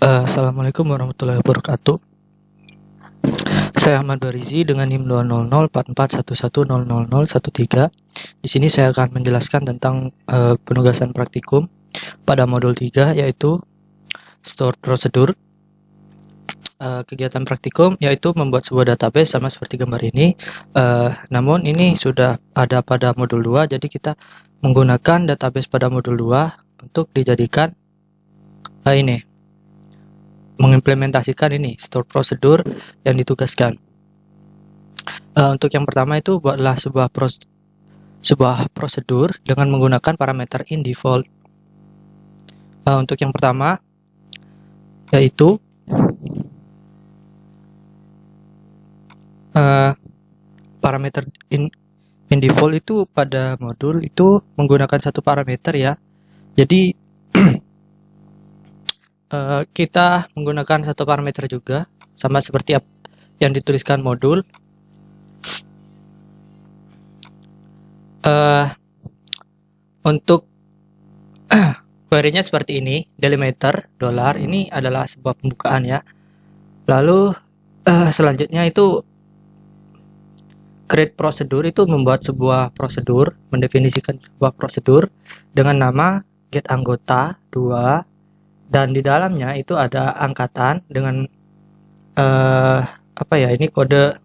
Assalamualaikum warahmatullahi wabarakatuh. Saya Ahmad Barizi dengan NIM 2004411000013. Di sini saya akan menjelaskan tentang penugasan praktikum pada modul 3 yaitu Stored Procedure. Kegiatan praktikum yaitu membuat sebuah database sama seperti gambar ini. Namun ini sudah ada pada modul 2, jadi kita menggunakan database pada modul 2 untuk dijadikan mengimplementasikan ini store procedure yang ditugaskan. Untuk yang pertama itu buatlah sebuah prosedur dengan menggunakan parameter inDefault. Untuk yang pertama yaitu parameter inDefault itu pada modul itu menggunakan satu parameter ya. Jadi kita menggunakan satu parameter juga sama seperti yang dituliskan modul. Untuk query-nya seperti ini, delimiter $, ini adalah sebuah pembukaan ya. Lalu selanjutnya itu create prosedur, itu membuat sebuah prosedur, mendefinisikan sebuah prosedur dengan nama get anggota 2, dan di dalamnya itu ada angkatan dengan ini kode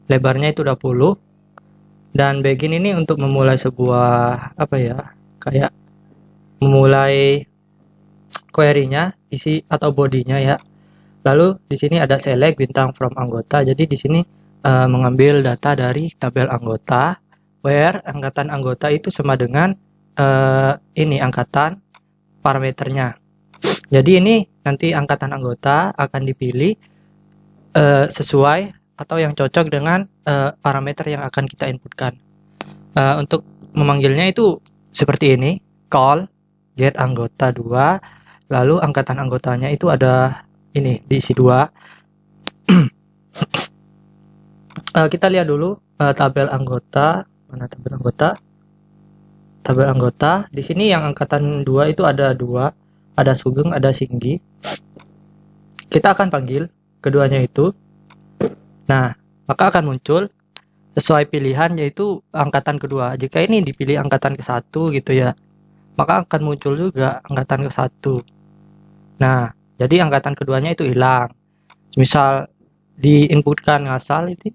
lebarnya itu 20, dan begin ini untuk memulai sebuah kayak memulai query-nya, isi atau bodinya ya. Lalu di sini ada select bintang from anggota. Jadi di sini mengambil data dari tabel anggota, where angkatan anggota itu sama dengan angkatan parameternya. Jadi ini nanti angkatan anggota akan dipilih sesuai atau yang cocok dengan parameter yang akan kita inputkan. Untuk memanggilnya itu seperti ini, call get anggota 2, lalu angkatan anggotanya itu ada ini diisi 2. Kita lihat dulu tabel anggota. Mana tabel anggota? Tabel anggota. Di sini yang angkatan 2 itu ada 2, ada Sugeng, ada Singgi. Kita akan panggil keduanya itu. Nah, maka akan muncul sesuai pilihan yaitu angkatan kedua. Jika ini dipilih angkatan ke-1 gitu ya, maka akan muncul juga angkatan ke-1. Nah, jadi angkatan keduanya itu hilang. Misal diinputkan ngasal itu,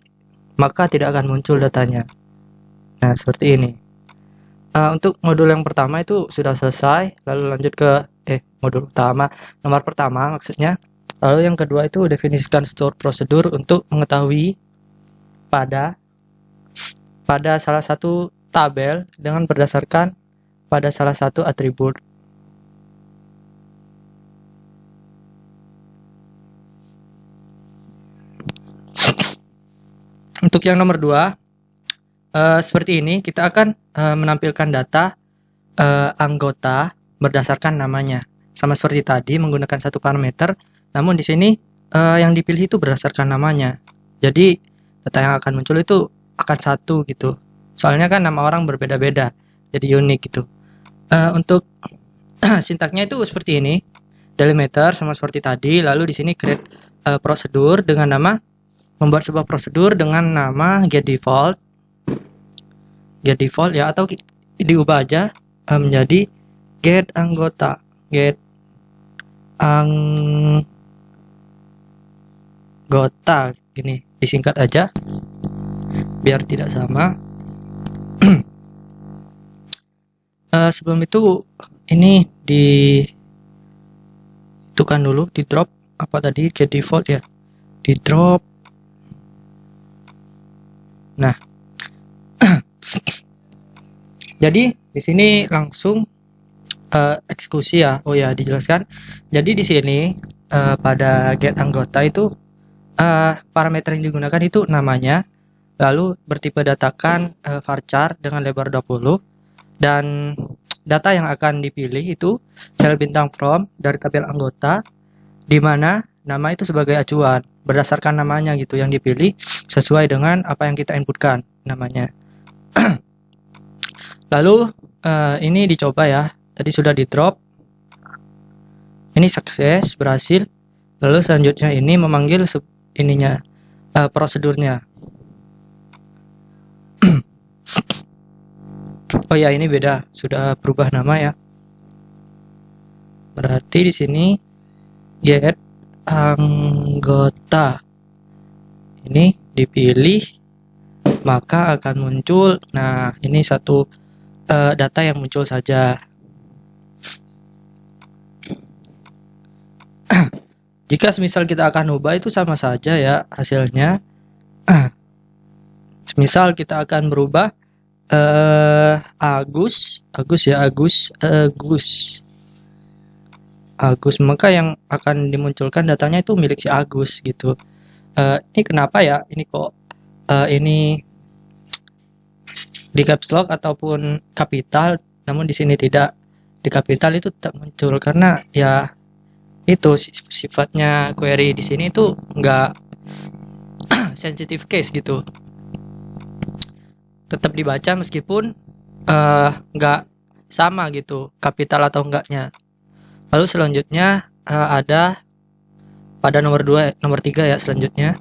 maka tidak akan muncul datanya. Nah, seperti ini. Untuk modul yang pertama itu sudah selesai. Lalu lanjut ke modul utama, nomor pertama maksudnya. Lalu yang kedua itu definisikan store prosedur untuk mengetahui pada salah satu tabel dengan berdasarkan pada salah satu atribut. Untuk yang nomor 2, seperti ini, kita akan menampilkan data anggota berdasarkan namanya. Sama seperti tadi menggunakan satu parameter, namun di sini yang dipilih itu berdasarkan namanya. Jadi data yang akan muncul itu akan satu gitu. Soalnya kan nama orang berbeda-beda, jadi unik gitu. Untuk sintaknya itu seperti ini, delimiter sama seperti tadi. Lalu di sini create prosedur dengan nama, membuat sebuah prosedur dengan nama getDefault ya, atau diubah aja menjadi get anggota gini, disingkat aja biar tidak sama. Sebelum itu ini ditentukan dulu, di drop tadi getDefault ya, di drop. Nah, jadi di sini langsung eksekusi ya. Oh ya, dijelaskan. Jadi di sini pada get anggota itu parameter yang digunakan itu namanya, lalu bertipe datakan varchar dengan lebar 20, dan data yang akan dipilih itu sel bintang from dari tabel anggota, di mana nama itu sebagai acuan berdasarkan namanya gitu yang dipilih sesuai dengan apa yang kita inputkan namanya. Lalu ini dicoba ya, tadi sudah di drop. Ini sukses, berhasil. Lalu selanjutnya ini memanggil prosedurnya. Oh ya, ini beda, sudah berubah nama ya. Berarti di sini get anggota ini dipilih, maka akan muncul. Nah, ini satu data yang muncul saja. Jika misal kita akan ubah itu sama saja ya hasilnya. Misal kita akan berubah Agus, maka yang akan dimunculkan datanya itu milik si Agus gitu. Ini kenapa ya? Ini kok ini di caps lock ataupun kapital, namun di sini tidak. Di kapital itu tak muncul karena ya itu sifatnya query di sini itu enggak sensitive case gitu. Tetap dibaca meskipun enggak sama gitu kapital atau enggaknya. Lalu selanjutnya ada pada nomor 3 ya selanjutnya.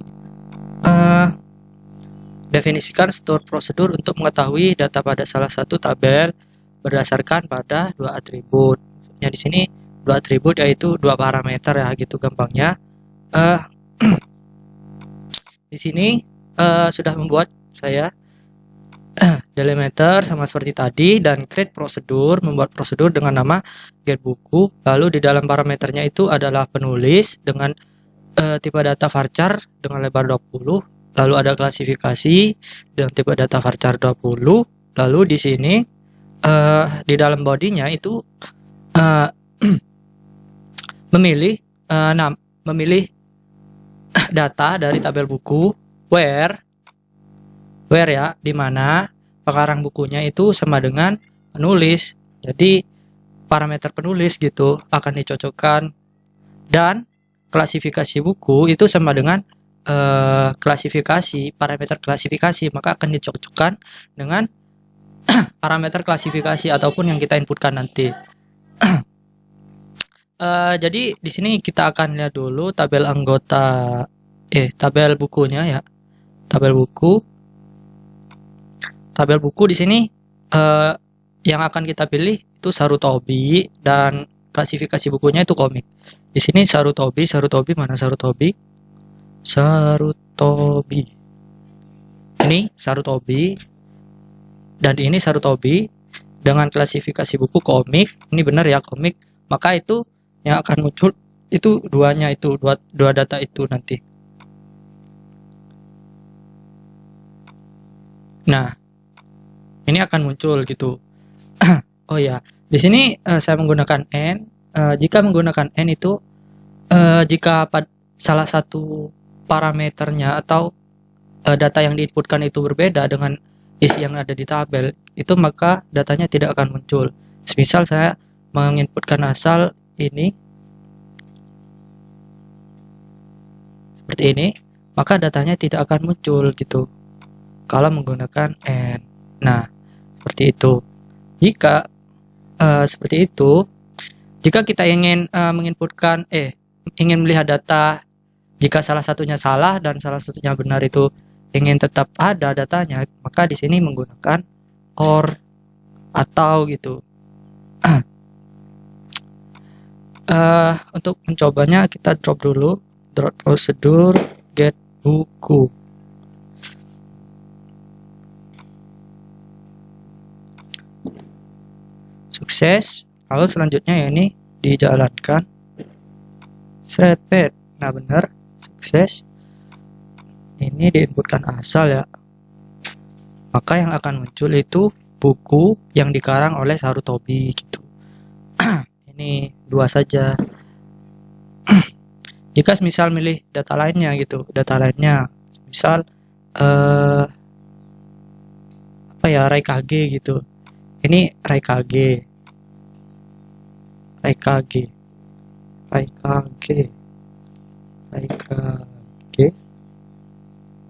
Definisikan store prosedur untuk mengetahui data pada salah satu tabel berdasarkan pada dua atribut. Maksudnya di sini dua atribut yaitu dua parameter ya gitu gampangnya. Di sini sudah membuat saya delimiter sama seperti tadi, dan create prosedur, membuat prosedur dengan nama get buku. Lalu di dalam parameternya itu adalah penulis dengan tipe data varchar dengan lebar 20. Lalu ada klasifikasi dengan tipe data varchar 20. Lalu di sini di dalam bodinya itu memilih data dari tabel buku where ya, di mana pengarang bukunya itu sama dengan penulis. Jadi parameter penulis gitu akan dicocokkan, dan klasifikasi buku itu sama dengan parameter klasifikasi, maka akan dicocokkan dengan parameter klasifikasi ataupun yang kita inputkan nanti. Jadi di sini kita akan lihat dulu tabel tabel bukunya ya. Tabel buku di sini yang akan kita pilih itu Sarutobi, dan klasifikasi bukunya itu komik. Di sini Sarutobi mana Sarutobi? Ini Sarutobi, dan ini Sarutobi dengan klasifikasi buku komik. Ini benar ya komik, maka itu yang akan muncul itu duanya, itu dua data itu nanti. Nah, ini akan muncul gitu. Oh ya, di sini saya menggunakan n. Jika menggunakan n itu jika salah satu parameternya atau data yang diinputkan itu berbeda dengan isi yang ada di tabel itu, maka datanya tidak akan muncul. Misal saya menginputkan asal ini seperti ini, maka datanya tidak akan muncul gitu kalau menggunakan n. Nah, seperti itu. Jika seperti itu, jika kita ingin menginputkan ingin melihat data, jika salah satunya salah dan salah satunya benar, itu ingin tetap ada datanya, maka di sini menggunakan or atau gitu. Untuk mencobanya kita drop dulu, drop prosedur get buku. Sukses. Lalu selanjutnya ya ini dijalankan. Repeat. Nah benar, sukses. Ini diinputkan asal ya. Maka yang akan muncul itu buku yang dikarang oleh Sarutobi gitu. Ini dua saja. Jika misal milih data lainnya gitu, misal Raikage gitu. Ini Raikage,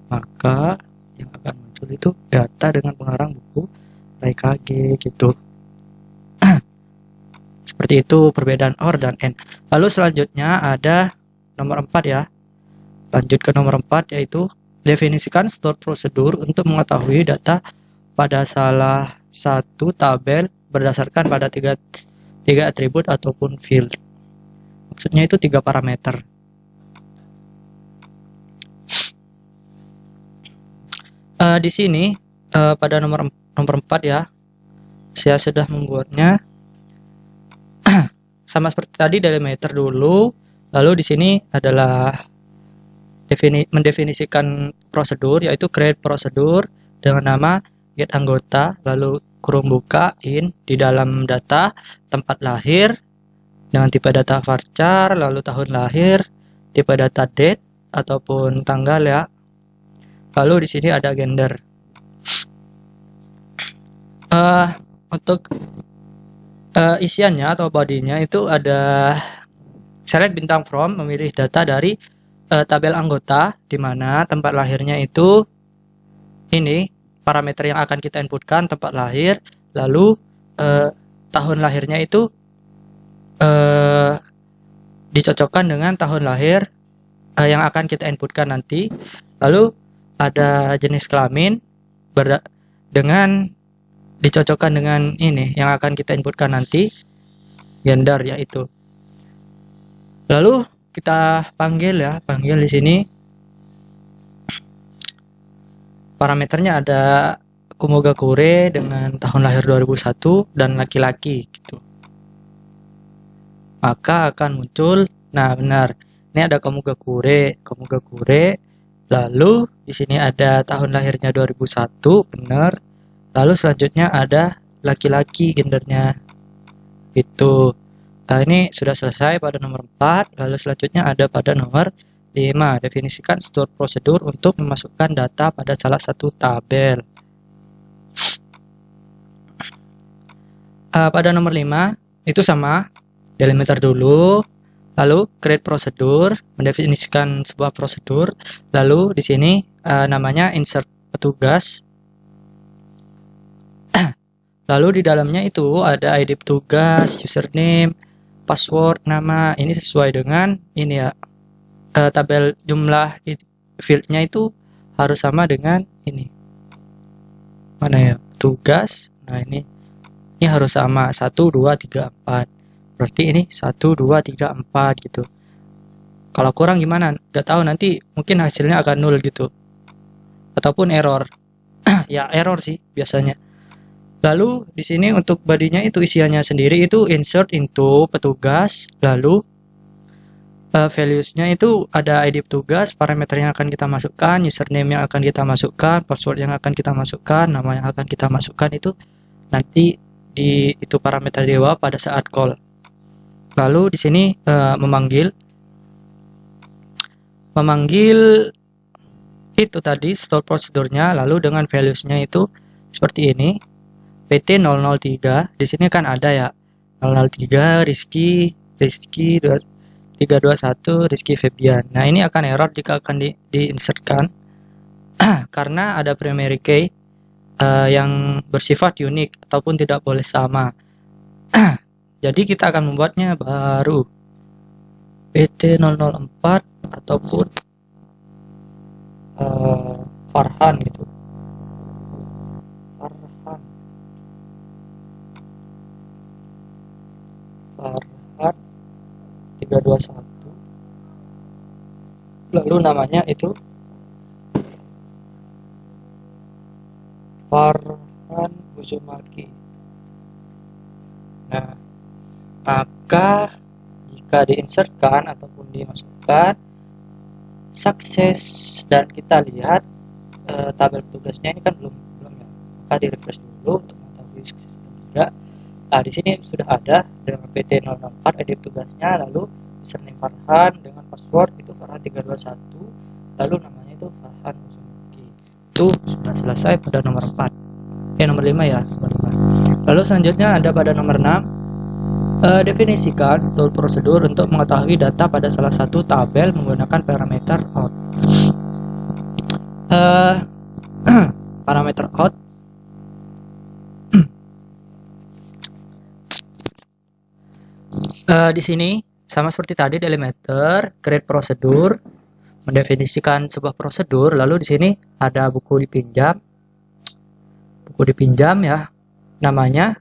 maka yang akan muncul itu data dengan pengarang buku Raikage gitu. Seperti itu perbedaan OR dan AND. Lalu selanjutnya ada nomor 4 ya. Lanjut ke nomor 4 yaitu definisikan store prosedur untuk mengetahui data pada salah satu tabel berdasarkan pada tiga atribut ataupun field. Maksudnya itu 3 parameter. Di sini pada nomor 4 ya, saya sudah membuatnya sama seperti tadi, delimiter dulu. Lalu di sini adalah mendefinisikan prosedur, yaitu create prosedur dengan nama get anggota, lalu kurung buka in di dalam data tempat lahir dengan tipe data varchar, lalu tahun lahir, tipe data date ataupun tanggal ya. Lalu di sini ada gender. Untuk isiannya atau bodinya itu ada select bintang from, memilih data dari tabel anggota, di mana tempat lahirnya itu ini parameter yang akan kita inputkan, tempat lahir, lalu tahun lahirnya itu dicocokkan dengan tahun lahir yang akan kita inputkan nanti. Lalu ada jenis kelamin dengan dicocokkan dengan ini yang akan kita inputkan nanti, gender yaitu. Lalu kita panggil di sini parameternya ada Kumoga Kure dengan tahun lahir 2001 dan laki-laki gitu. Maka akan muncul, nah benar, ini ada Kumoga Kure, lalu di sini ada tahun lahirnya 2001, benar. Lalu selanjutnya ada laki-laki gendernya itu. Nah, ini sudah selesai pada nomor 4. Lalu selanjutnya ada pada nomor 5, definisikan store prosedur untuk memasukkan data pada salah satu tabel. Pada nomor 5 itu sama, delimiter dulu, lalu create prosedur, mendefinisikan sebuah prosedur, lalu di sini namanya insert petugas. Lalu di dalamnya itu ada ID petugas, username, password, nama. Ini sesuai dengan ini ya, tabel jumlah fieldnya itu harus sama dengan ini. Mana ya, petugas. Nah ini harus sama 1, 2, 3, 4. Berarti ini 1, 2, 3, 4 gitu. Kalau kurang gimana? Gak tahu, nanti mungkin hasilnya akan 0 gitu. Ataupun error. Ya error sih biasanya. Lalu di sini untuk bodinya itu isiannya sendiri itu insert into petugas, lalu values-nya itu ada ID petugas, parameter yang akan kita masukkan, username yang akan kita masukkan, password yang akan kita masukkan, nama yang akan kita masukkan itu nanti di itu parameter di bawah pada saat call. Lalu di sini memanggil itu tadi store prosedurnya, lalu dengan values-nya itu seperti ini. PT 003 di sini kan ada ya 003 Rizky 321 Rizky Febian. Nah ini akan error jika akan diinsertkan karena ada primary key yang bersifat unik ataupun tidak boleh sama. Jadi kita akan membuatnya baru PT 004 ataupun Farhan gitu. Farhan 321, lalu namanya itu Farhan Uzumaki. Nah maka jika diinsertkan ataupun dimasukkan sukses dan kita lihat tabel petugasnya ini kan belum ya, maka di refresh dulu untuk mengetahui sukses atau tidak. Nah, di sini sudah ada dengan PT 004 ID petugasnya, lalu username Farhan dengan password itu Farhan 321, lalu namanya itu Farhan Uzumaki. Itu sudah selesai pada nomor 4. Nomor 5 ya, nomor 5. Lalu selanjutnya ada pada nomor 6, definisikan store prosedur untuk mengetahui data pada salah satu tabel menggunakan parameter out. Parameter out Di sini sama seperti tadi di Elementor, create prosedur, mendefinisikan sebuah prosedur, lalu di sini ada buku dipinjam ya namanya,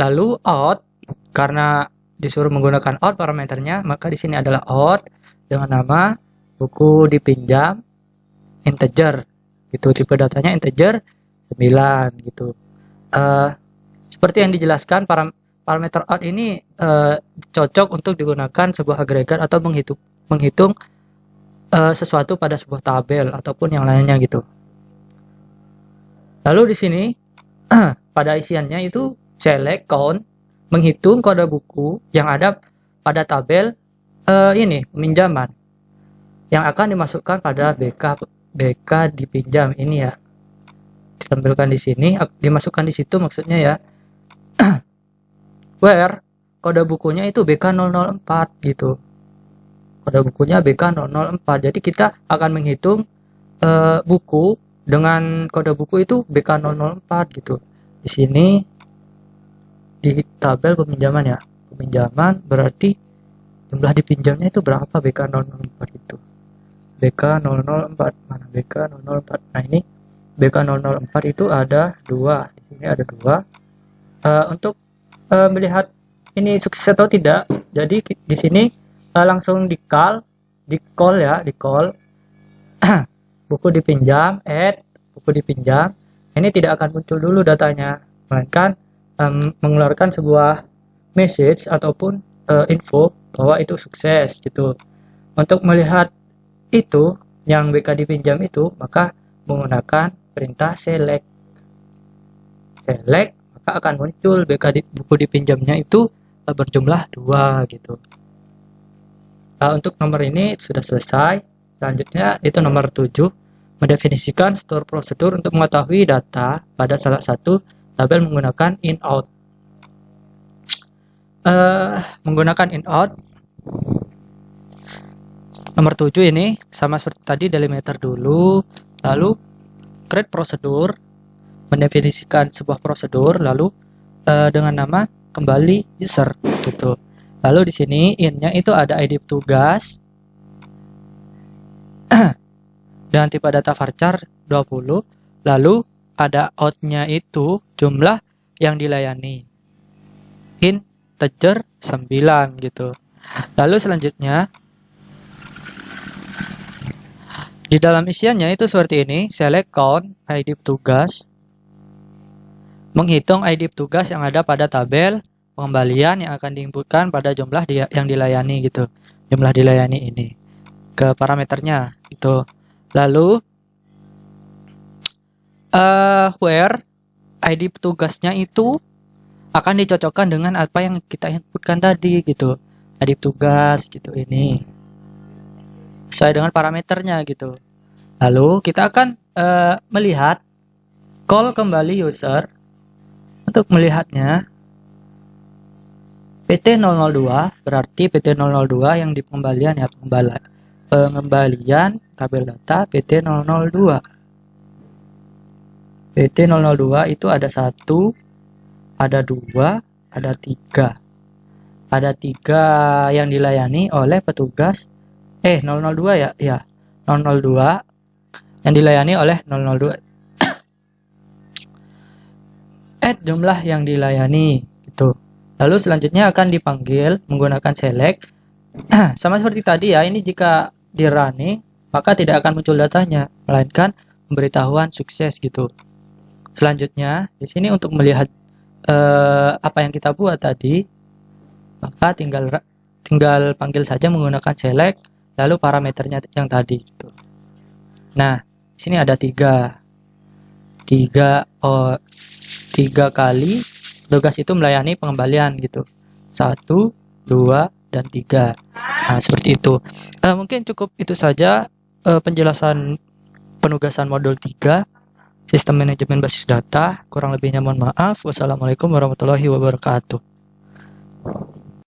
lalu out, karena disuruh menggunakan out parameternya, maka di sini adalah out dengan nama buku dipinjam integer gitu, tipe datanya integer 9 gitu. Seperti yang dijelaskan, parameter out ini cocok untuk digunakan sebuah agregat atau menghitung sesuatu pada sebuah tabel ataupun yang lainnya gitu. Lalu di sini pada isiannya itu select, count, menghitung kode buku yang ada pada tabel ini peminjaman yang akan dimasukkan pada BK dipinjam ini ya. Ditampilkan di sini, dimasukkan di situ maksudnya ya. Where kode bukunya itu BK004 gitu. Kode bukunya BK004. Jadi kita akan menghitung buku dengan kode buku itu BK004 gitu. Di sini di tabel peminjaman ya. Peminjaman berarti jumlah dipinjamnya itu berapa BK004 itu. BK004 mana BK004. Nah, ini BK004 itu ada 2. Di sini ada 2. Untuk melihat ini sukses atau tidak, jadi di sini langsung di call ya, buku dipinjam, add buku dipinjam. Ini tidak akan muncul dulu datanya, melainkan mengeluarkan sebuah message ataupun info bahwa itu sukses gitu. Untuk melihat itu yang BK dipinjam itu, maka menggunakan perintah select, maka akan muncul buku dipinjamnya itu berjumlah 2 gitu. Untuk nomor ini sudah selesai. Selanjutnya itu nomor 7, mendefinisikan struktur prosedur untuk mengetahui data pada salah satu tabel menggunakan in out. Menggunakan in out nomor 7 ini sama seperti tadi, delimiter dulu, lalu create prosedur, mendefinisikan sebuah prosedur, lalu dengan nama kembali user gitu. Lalu di sini in-nya itu ada ID tugas dengan tipe data varchar 20, lalu ada out-nya itu jumlah yang dilayani integer 9 gitu. Lalu selanjutnya di dalam isiannya itu seperti ini, select count ID tugas, menghitung ID tugas yang ada pada tabel pengembalian yang akan diinputkan pada jumlah yang dilayani gitu, jumlah dilayani ini ke parameternya gitu. Lalu where ID tugasnya itu akan dicocokkan dengan apa yang kita inputkan tadi gitu, ID tugas gitu, ini sesuai dengan parameternya gitu. Lalu kita akan melihat call kembali user. Untuk melihatnya PT002 berarti PT002 yang di pengembalian ya, pengembalian tabel data PT002. PT002 itu ada 1, ada 2, ada 3. Ada 3 yang dilayani oleh petugas 002 ya, 002 yang dilayani oleh 002. Add jumlah yang dilayani gitu. Lalu selanjutnya akan dipanggil menggunakan select. Sama seperti tadi ya, ini jika di running maka tidak akan muncul datanya, melainkan pemberitahuan sukses gitu. Selanjutnya di sini untuk melihat apa yang kita buat tadi, maka tinggal panggil saja menggunakan select, lalu parameternya yang tadi gitu. Nah, di sini ada 3 kali tugas itu melayani pengembalian gitu, 1, 2, dan 3. Nah, seperti itu. Mungkin cukup itu saja penjelasan penugasan modul 3 sistem manajemen basis data. Kurang lebihnya mohon maaf. Wassalamualaikum warahmatullahi wabarakatuh.